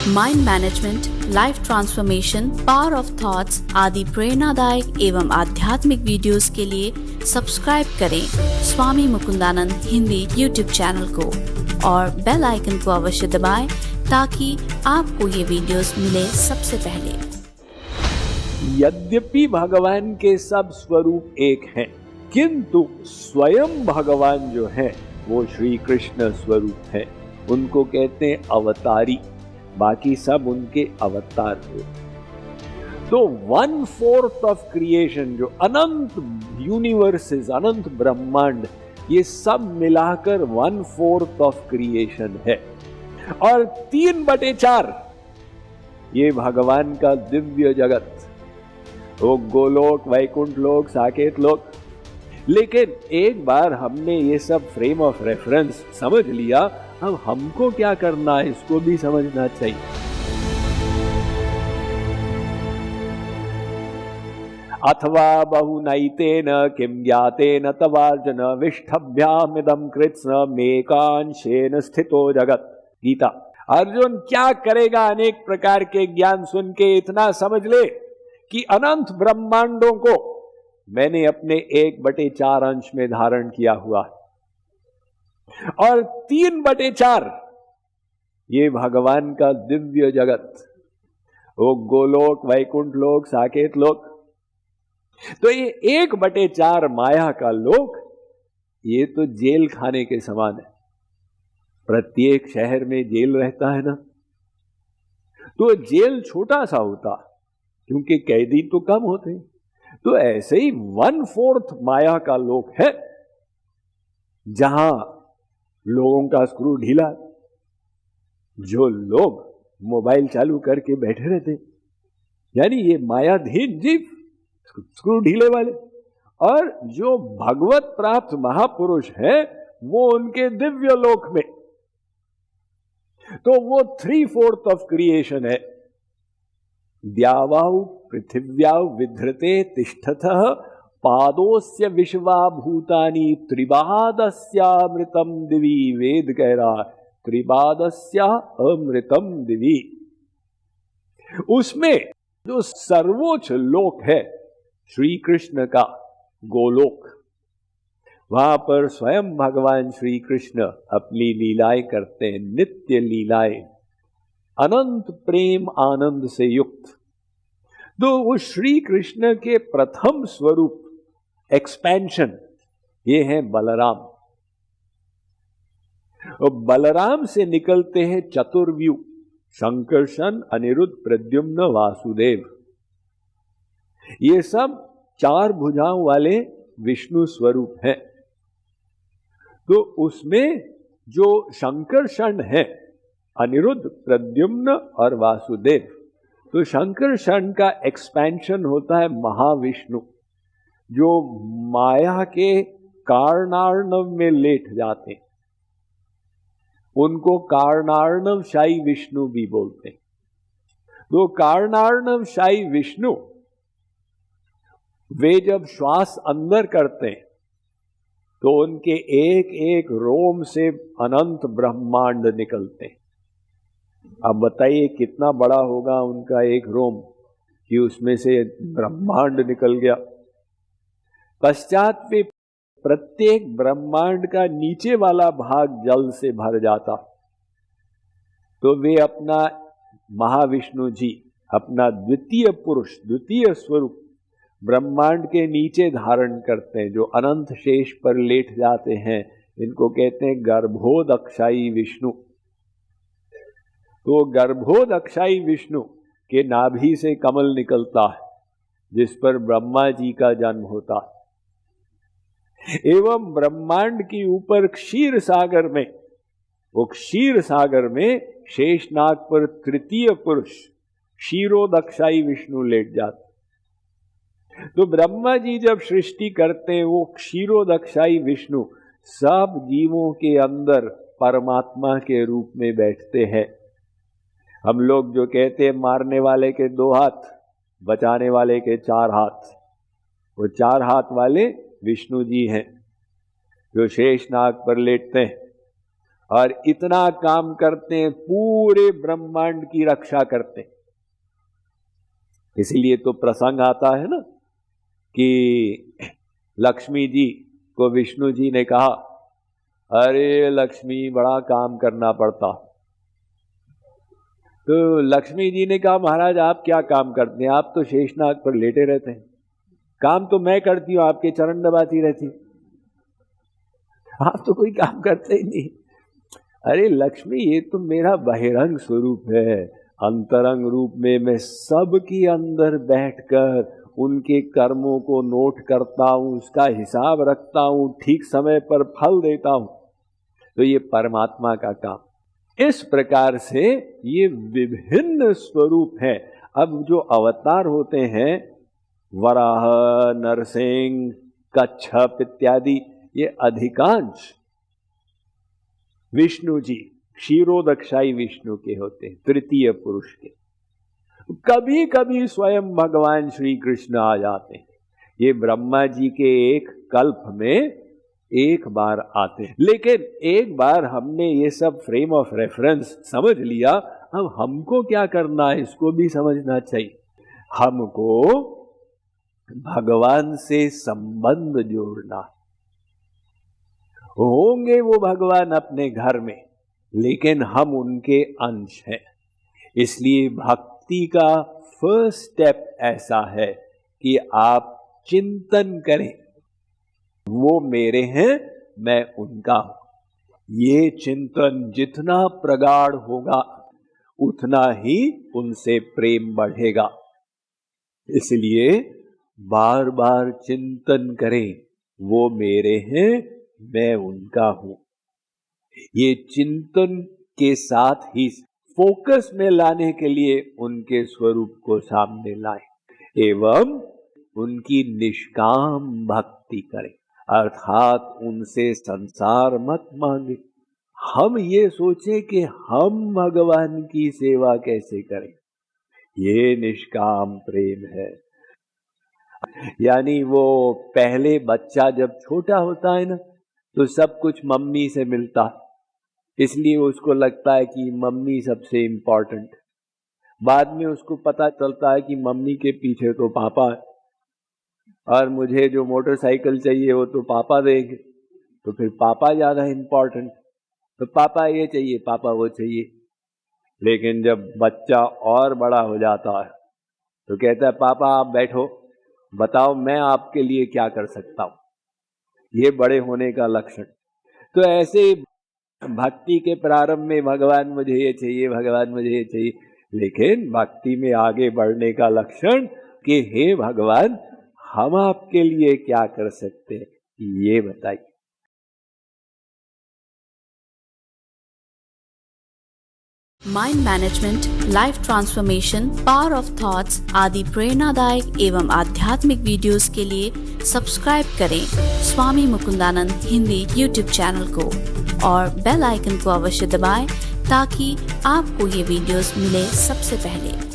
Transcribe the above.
Mind management, life transformation, power of thoughts आदि प्रेरणादायक एवं आध्यात्मिक वीडियोस के लिए सब्सक्राइब करें स्वामी मुकुंदानंद हिंदी यूट्यूब चैनल को और बेल आइकन को अवश्य दबाएं ताकि आपको ये वीडियोस मिले सबसे पहले। यद्यपि भगवान के सब स्वरूप एक हैं, किंतु स्वयं भगवान जो है वो श्री कृष्ण स्वरूप है। उनको कहते हैं अवतारी, बाकी सब उनके अवतार हुए। तो 1/4 ऑफ क्रिएशन, जो अनंत यूनिवर्सेस, अनंत ब्रह्मांड, ये सब मिलाकर 1/4 ऑफ क्रिएशन है। और 3/4 ये भगवान का दिव्य जगत, वो गोलोक, वैकुंठ लोक, साकेत लोक। लेकिन एक बार हमने ये सब फ्रेम ऑफ रेफरेंस समझ लिया, अब हमको क्या करना है इसको भी समझना चाहिए। अथवा बहुनैतेन किं ज्ञातेन तवार्जुन विष्ठभ्यामिदं कृत्स्न मेकांशेन स्थितो जगत। गीता। अर्जुन क्या करेगा? अनेक प्रकार के ज्ञान सुन के इतना समझ ले कि अनंत ब्रह्मांडों को मैंने अपने 1/4 अंश में धारण किया हुआ, और 3/4 ये भगवान का दिव्य जगत, वो गोलोक, वैकुंठ लोक, साकेत लोक। तो ये 1/4 माया का लोक, ये तो जेल खाने के समान है। प्रत्येक शहर में जेल रहता है ना, तो जेल छोटा सा होता क्योंकि कैदी तो कम होते हैं। तो ऐसे ही 1/4 माया का लोक है, जहां लोगों का स्क्रू ढीला, जो लोग मोबाइल चालू करके बैठे रहते, यानी ये मायाधीन जीव, स्क्रू ढीले वाले। और जो भगवत प्राप्त महापुरुष है वो उनके दिव्य लोक में। तो वो 3/4 ऑफ क्रिएशन है। द्यावाउ पृथिव्याउ विधृते तिष्ठतः पादोस्य विश्वा भूतानि त्रिबादस्यामृतम दिवि। वेद कह रहा त्रिबादस्या अमृतम दिवि। उसमें जो सर्वोच्च लोक है श्री कृष्ण का गोलोक, वहां पर स्वयं भगवान श्री कृष्ण अपनी लीलाएं करते हैं, नित्य लीलाएं, अनंत प्रेम आनंद से युक्त। तो वो श्री कृष्ण के प्रथम स्वरूप एक्सपेंशन, ये है बलराम। और बलराम से निकलते हैं चतुर्व्यू, शंकरशन, अनिरुद्ध, प्रद्युम्न, वासुदेव। ये सब 4 भुजाओं वाले विष्णु स्वरूप हैं। तो उसमें जो शंकरशन है, अनिरुद्ध, प्रद्युम्न और वासुदेव, तो शंकरशन का एक्सपेंशन होता है महाविष्णु, जो माया के कारणार्णव में लेट जाते हैं। उनको कारणार्णवशाही विष्णु भी बोलते हैं। तो कारणार्णवशाही विष्णु, वे जब श्वास अंदर करते हैं तो उनके एक एक रोम से अनंत ब्रह्मांड निकलते हैं। अब बताइए कितना बड़ा होगा उनका एक रोम कि उसमें से ब्रह्मांड निकल गया। पश्चात वे प्रत्येक ब्रह्मांड का नीचे वाला भाग जल से भर जाता, तो वे अपना महाविष्णु जी, अपना द्वितीय पुरुष, द्वितीय स्वरूप ब्रह्मांड के नीचे धारण करते हैं, जो अनंत शेष पर लेट जाते हैं। इनको कहते हैं गर्भोदक्षाई विष्णु। तो गर्भोदक्षाई विष्णु के नाभि से कमल निकलता है, जिस पर ब्रह्मा जी का जन्म होता है। एवं ब्रह्मांड के ऊपर क्षीर सागर में, वो क्षीर सागर में शेषनाग पर तृतीय पुरुष क्षीरोदक्षाई विष्णु लेट जाते। तो ब्रह्मा जी जब सृष्टि करते हैं, वो क्षीरोदक्षाई विष्णु सब जीवों के अंदर परमात्मा के रूप में बैठते हैं। हम लोग जो कहते हैं मारने वाले के 2 हाथ, बचाने वाले के 4 हाथ, वो 4 हाथ वाले विष्णु जी हैं जो शेषनाग पर लेटते हैं। और इतना काम करते हैं, पूरे ब्रह्मांड की रक्षा करते हैं। इसीलिए तो प्रसंग आता है ना कि लक्ष्मी जी को विष्णु जी ने कहा, अरे लक्ष्मी बड़ा काम करना पड़ता। तो लक्ष्मी जी ने कहा, महाराज आप क्या काम करते हैं, आप तो शेषनाग पर लेटे रहते हैं, काम तो मैं करती हूँ, आपके चरण दबाती रहती, आप तो कोई काम करते ही नहीं। अरे लक्ष्मी, ये तो मेरा बहिरंग स्वरूप है, अंतरंग रूप में मैं सबके अंदर बैठकर उनके कर्मों को नोट करता हूँ, उसका हिसाब रखता हूँ, ठीक समय पर फल देता हूँ। तो ये परमात्मा का काम। इस प्रकार से ये विभिन्न स्वरूप है। अब जो अवतार होते हैं, वराह, नरसिंह, कच्छप इत्यादि, ये अधिकांश विष्णु जी, क्षीरोदक्षाई विष्णु के होते हैं, तृतीय पुरुष के। कभी कभी स्वयं भगवान श्री कृष्ण आ जाते हैं। ये ब्रह्मा जी के एक कल्प में एक बार आते हैं। लेकिन एक बार हमने ये सब फ्रेम ऑफ रेफरेंस समझ लिया, अब हमको क्या करना है इसको भी समझना चाहिए। हमको भगवान से संबंध जोड़ना। होंगे वो भगवान अपने घर में, लेकिन हम उनके अंश हैं। इसलिए भक्ति का फर्स्ट स्टेप ऐसा है कि आप चिंतन करें, वो मेरे हैं, मैं उनका हूं। ये चिंतन जितना प्रगाढ़ होगा उतना ही उनसे प्रेम बढ़ेगा। इसलिए बार बार चिंतन करें, वो मेरे हैं, मैं उनका हूं। ये चिंतन के साथ ही फोकस में लाने के लिए उनके स्वरूप को सामने लाएं एवं उनकी निष्काम भक्ति करें, अर्थात उनसे संसार मत मांगे। हम ये सोचें कि हम भगवान की सेवा कैसे करें, ये निष्काम प्रेम है। यानी वो पहले बच्चा जब छोटा होता है ना, तो सब कुछ मम्मी से मिलता, इसलिए उसको लगता है कि मम्मी सबसे इम्पोर्टेंट। बाद में उसको पता चलता है कि मम्मी के पीछे तो पापा है, और मुझे जो मोटरसाइकिल चाहिए वो तो पापा देंगे, तो फिर पापा ज़्यादा इम्पोर्टेंट, तो पापा ये चाहिए, पापा वो चाहिए। लेकिन जब बच्चा और बड़ा हो जाता है तो कहता है, पापा आप बैठो, बताओ मैं आपके लिए क्या कर सकता हूँ। ये बड़े होने का लक्षण। तो ऐसे भक्ति के प्रारंभ में भगवान मुझे ये चाहिए, भगवान मुझे ये चाहिए, लेकिन भक्ति में आगे बढ़ने का लक्षण कि हे भगवान, हम आपके लिए क्या कर सकते हैं, ये बताइए। Mind management, life transformation, power of thoughts आदि प्रेरणादायक एवं आध्यात्मिक वीडियोस के लिए सब्सक्राइब करें स्वामी मुकुंदानंद हिंदी यूट्यूब चैनल को और बेल आइकन को अवश्य दबाएं ताकि आपको ये वीडियोस मिले सबसे पहले।